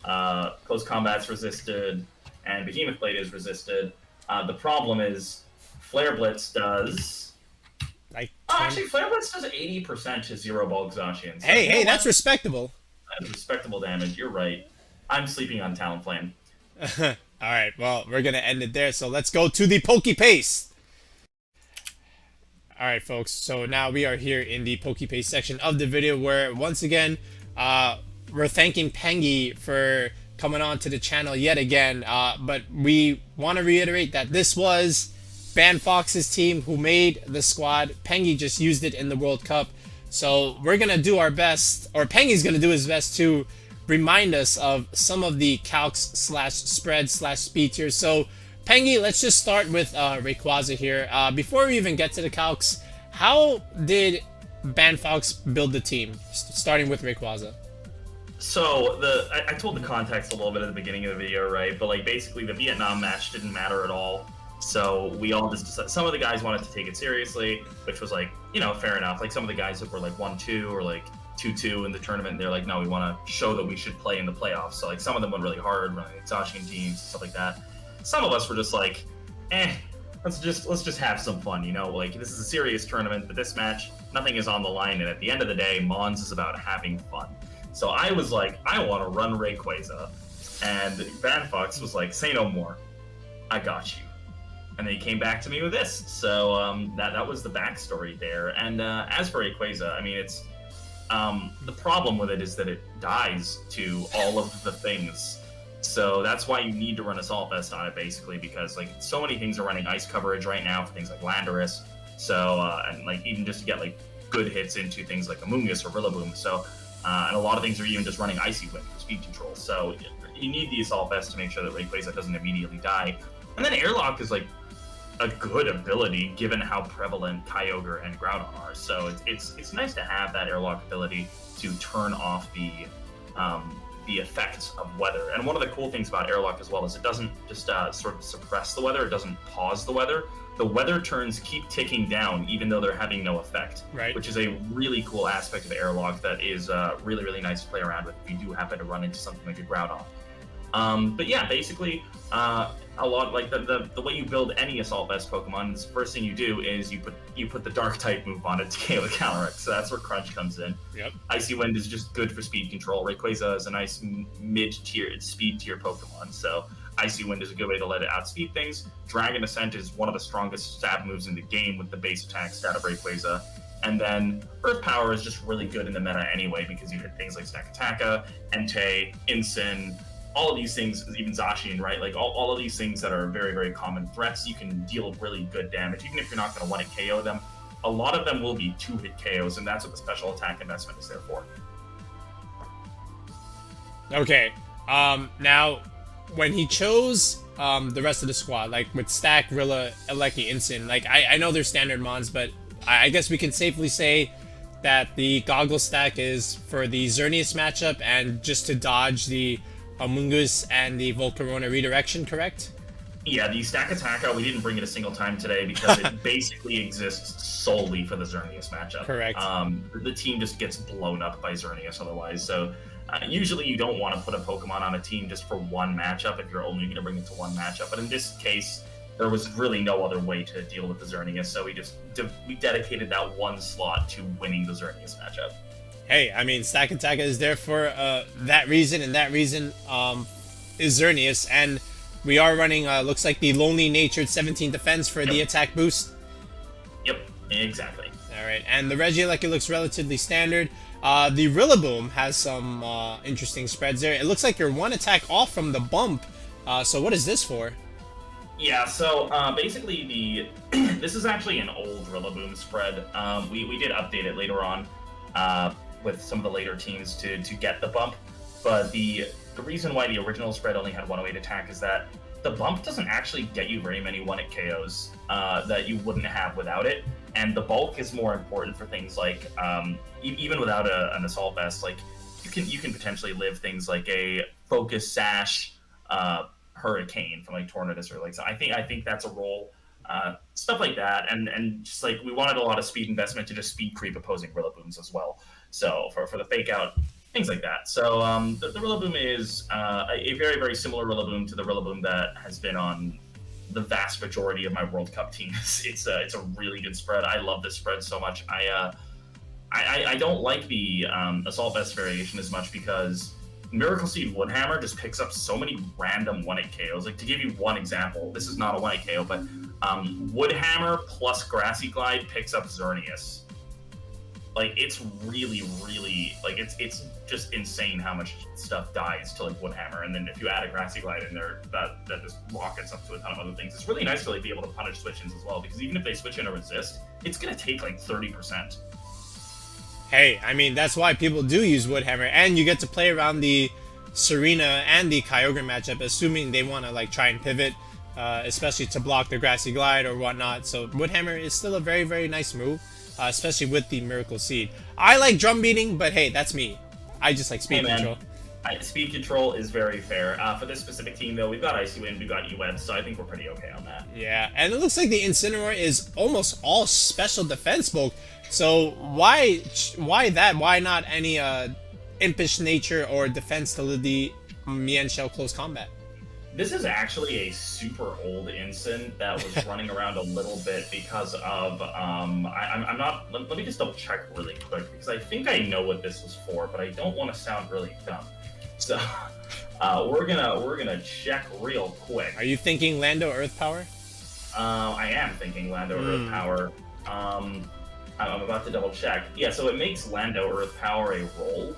close combat's resisted, and Behemoth Blade is resisted. The problem is, Flare Blitz does. Actually, Flare Blitz does 80% to zero bulk Zacian. So hey, that's respectable. That's respectable damage. You're right. I'm sleeping on Talonflame. Alright, well, we're gonna end it there, so let's go to the Pokepaste! Alright, folks, so now we are here in the Pokepaste section of the video where, once again, we're thanking Pengy for coming on to the channel yet again, but we want to reiterate that this was BanFox's team who made the squad. Pengy just used it in the World Cup, so we're gonna do our best, or Pengy's gonna do his best to remind us of some of the calcs / spread / speed tiers. So Pengy, let's just start with Rayquaza here. Before we even get to the calcs, how did BanFox build the team, starting with Rayquaza? So I told the context a little bit at the beginning of the video, right? But like basically the Vietnam match didn't matter at all. So we all just decided, some of the guys wanted to take it seriously, which was like, you know, fair enough. Like some of the guys that were like 1-2 or like 2-2 in the tournament, they're like, no, we want to show that we should play in the playoffs. So like some of them went really hard, running Zacian teams, stuff like that. Some of us were just like, let's just have some fun, you know? Like this is a serious tournament, but this match, nothing is on the line, and at the end of the day, Mons is about having fun. So I was like, I want to run Rayquaza, and BanFox was like, say no more, I got you. And then he came back to me with this. So that was the backstory there. And as for Rayquaza, I mean, it's the problem with it is that it dies to all of the things. So that's why you need to run Assault Vest on it, basically, because like so many things are running ice coverage right now for things like Landorus. So and like even just to get like good hits into things like Amoongus or Rillaboom. So and a lot of things are even just running Icy Wind for speed control. So you need the Assault Vest to make sure that Rayquaza doesn't immediately die. And then Airlock is like a good ability given how prevalent Kyogre and Groudon are. So it's nice to have that Airlock ability to turn off the effects of weather. And one of the cool things about Airlock as well is it doesn't just sort of suppress the weather, it doesn't pause the weather. The weather turns keep ticking down even though they're having no effect, right? Which is a really cool aspect of Airlock that is really, really nice to play around with if you do happen to run into something like a Groudon. But yeah, basically, a lot like the way you build any Assault Vest Pokemon, the first thing you do is you put the Dark type move on it to KO the Calyrexes. So that's where Crunch comes in. Yep. Icy Wind is just good for speed control. Rayquaza is a nice mid-tier speed tier Pokemon, so Icy Wind is a good way to let it outspeed things. Dragon Ascent is one of the strongest stab moves in the game with the base attack stat of Rayquaza. And then Earth Power is just really good in the meta anyway because you hit things like Stakataka, Entei, Incin, all of these things, even Zacian, right? Like all of these things that are very, very common threats, you can deal really good damage. Even if you're not going to want to KO them, a lot of them will be 2-hit KOs, and that's what the special attack investment is there for. Okay. Now, when he chose the rest of the squad, like with Stack, Rilla, Eleki, Incin, like I know they're standard mons, but I guess we can safely say that the Goggle stack is for the Xerneas matchup and just to dodge the Amoongus and the Volcarona redirection, correct? Yeah, the Stakataka, we didn't bring it a single time today because it basically exists solely for the Xerneas matchup. Correct. The team just gets blown up by Xerneas otherwise, so usually you don't want to put a Pokemon on a team just for one matchup if you're only going to bring it to one matchup, but in this case, there was really no other way to deal with the Xerneas, so we dedicated that one slot to winning the Xerneas matchup. Hey, I mean, Stakataka is there for that reason, and that reason is Xerneas, and we are running, looks like the Lonely Natured 17 defense for the attack boost. Yep, exactly. Alright, and the Regieleki looks relatively standard. The Rillaboom has some interesting spreads there. It looks like you're one attack off from the bump, so what is this for? Yeah, so basically this is actually an old Rillaboom spread. We did update it later on with some of the later teams to get the bump, but the reason why the original spread only had 108 attack is that the bump doesn't actually get you very many 1-hit KOs that you wouldn't have without it, and the bulk is more important for things like even without an Assault Vest, like you can potentially live things like a Focus Sash, Hurricane from like Tornadus or like so. I think that's a role, stuff like that, and just like we wanted a lot of speed investment to just speed creep opposing Rillabooms as well. So for the fake out, things like that. So the Rillaboom is a very, very similar Rillaboom to the Rillaboom that has been on the vast majority of my World Cup teams. It's a really good spread. I love this spread so much. I don't like the Assault Vest variation as much because Miracle Seed Woodhammer just picks up so many random 1-hit KOs. Like, to give you one example, this is not a 1-hit KO, but Woodhammer plus Grassy Glide picks up Xerneas. Like, it's really, really, like, it's just insane how much stuff dies to, like, Woodhammer. And then if you add a Grassy Glide in there, that just rockets up to a ton of other things. It's really nice to, like, be able to punish switch-ins as well, because even if they switch in or resist, it's going to take, like, 30%. Hey, I mean, that's why people do use Woodhammer, and you get to play around the Serena and the Kyogre matchup, assuming they want to, like, try and pivot, especially to block the Grassy Glide or whatnot. So Woodhammer is still a very, very nice move, especially with the Miracle Seed. I like drum beating, but hey, that's me. I just like speed control. Speed control is very fair. For this specific team, though, we've got Icy Wind, we've got UWeb, so I think we're pretty okay on that. Yeah, and it looks like the Incineroar is almost all special defense bulk. So why that? Why not any impish nature or defense to the Mienshao close combat? This is actually a super old Incin that was running around a little bit because of I'm not. Let me just double check really quick because I think I know what this was for, but I don't want to sound really dumb. So we're gonna check real quick. Are you thinking Lando Earth Power? I am thinking Lando Earth Power. I'm about to double check. Yeah, so it makes Lando Earth Power a roll.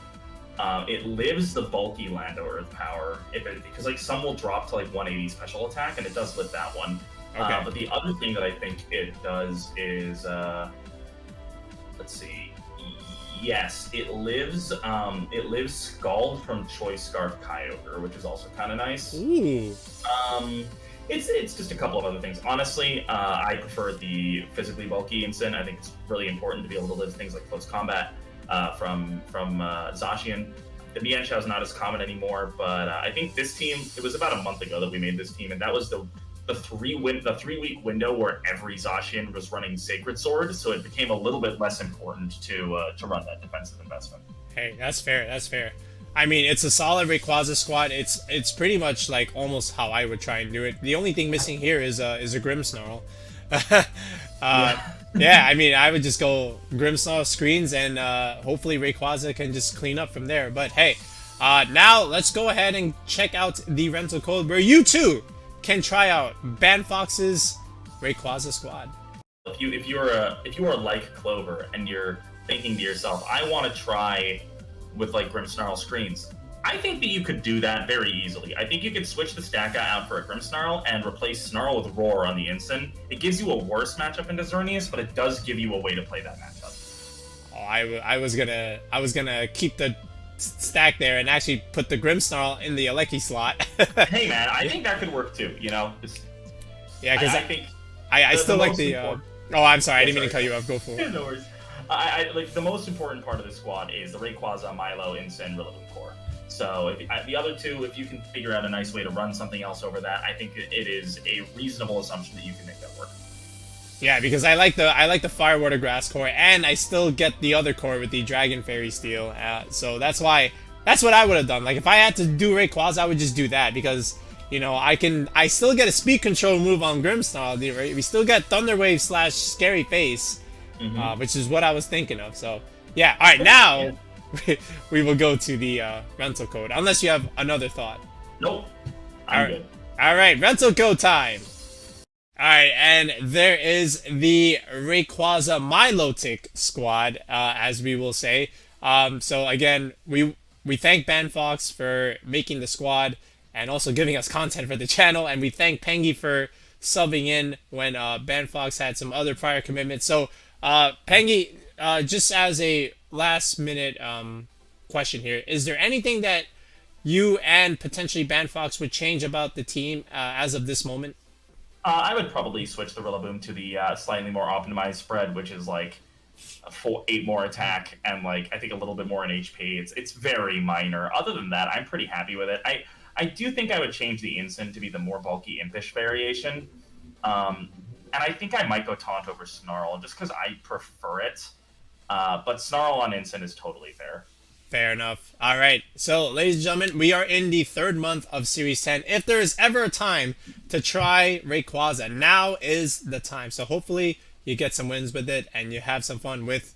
It lives the bulky Lando Earth Power because like some will drop to like 180 special attack, and it does live that one. Okay. But the other thing that I think it does is let's see. Yes, it lives Scald from Choice Scarf Kyogre, which is also kind of nice. Ooh. It's just a couple of other things. Honestly, I prefer the physically bulky Incin. I think it's really important to be able to live things like close combat from Zacian. The Mienshao is not as common anymore, but I think this team, it was about a month ago that we made this team, and that was the 3-week window where every Zacian was running Sacred Sword, so it became a little bit less important to run that defensive investment. Hey, that's fair. That's fair. I mean, it's a solid Rayquaza squad. It's pretty much like almost how I would try and do it. The only thing missing here is a Grimmsnarl. Yeah, I mean, I would just go Grimmsnarl screens, and hopefully Rayquaza can just clean up from there. But hey, now let's go ahead and check out the rental code where you too can try out BanFox's Rayquaza squad. If you are like Clover and you're thinking to yourself, I want to try with like Grimmsnarl screens, I think that you could do that very easily. I think you could switch the Staka out for a Grimmsnarl and replace Snarl with Roar on the Incin. It gives you a worse matchup into Xerneas, but it does give you a way to play that matchup. Oh, I was gonna keep the stack there and actually put the Grimmsnarl in the Alecki slot. Hey man, I think that could work too. You know, yeah, because I think I still like the. Oh, I'm sorry, I didn't mean to cut you off. Go for it. No worries. I like the most important part of the squad is the Rayquaza, Milo, Incin, Rillaboom core. So the other two, if you can figure out a nice way to run something else over that, I think it is a reasonable assumption that you can make that work. Yeah, because I like the Fire Water Grass core, and I still get the other core with the Dragon Fairy Steel. So that's what I would have done. Like if I had to do Rayquaza, I would just do that because you know I still get a speed control move on Grimmsnarl. We still get Thunder Wave / Scary Face, which is what I was thinking of. So yeah, all right, now we will go to the rental code unless you have another thought. Nope, I'm good. All right, rental code time. Alright, and there is the Rayquaza Milotic squad, as we will say. So again, we thank BanFox for making the squad and also giving us content for the channel, and we thank Pengy for subbing in when BanFox had some other prior commitments. So, Pengy, just as a last minute question here, is there anything that you and potentially BanFox would change about the team as of this moment? I would probably switch the Rillaboom to the slightly more optimized spread, which is like 8 more attack and like I think a little bit more in HP. It's very minor. Other than that, I'm pretty happy with it. I do think I would change the Incin to be the more bulky Impish variation. And I think I might go Taunt over Snarl just because I prefer it. But Snarl on Incin is totally fair. Fair enough. All right. So, ladies and gentlemen, we are in the 3rd month of Series 10. If there is ever a time to try Rayquaza, now is the time. So, hopefully, you get some wins with it and you have some fun with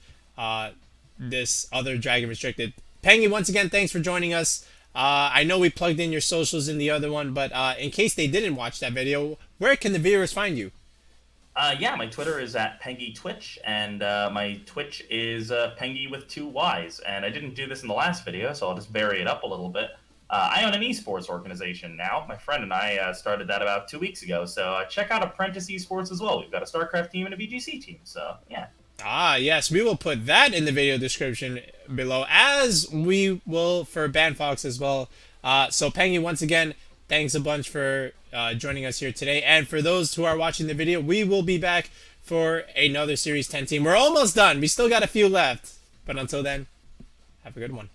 this other Dragon Restricted. Pengy, once again, thanks for joining us. I know we plugged in your socials in the other one, but in case they didn't watch that video, where can the viewers find you? Yeah, my Twitter is at Pengy Twitch, and my Twitch is Pengy with 2 Ys. And I didn't do this in the last video, so I'll just vary it up a little bit. I own an esports organization now. My friend and I started that about 2 weeks ago, so check out Apprentice Esports as well. We've got a StarCraft team and a VGC team, so yeah. Ah, yes, we will put that in the video description below, as we will for BanFox as well. So Pengy, once again, thanks a bunch for joining us here today. And for those who are watching the video, we will be back for another Series 10 team. We're almost done. We still got a few left. But until then, have a good one.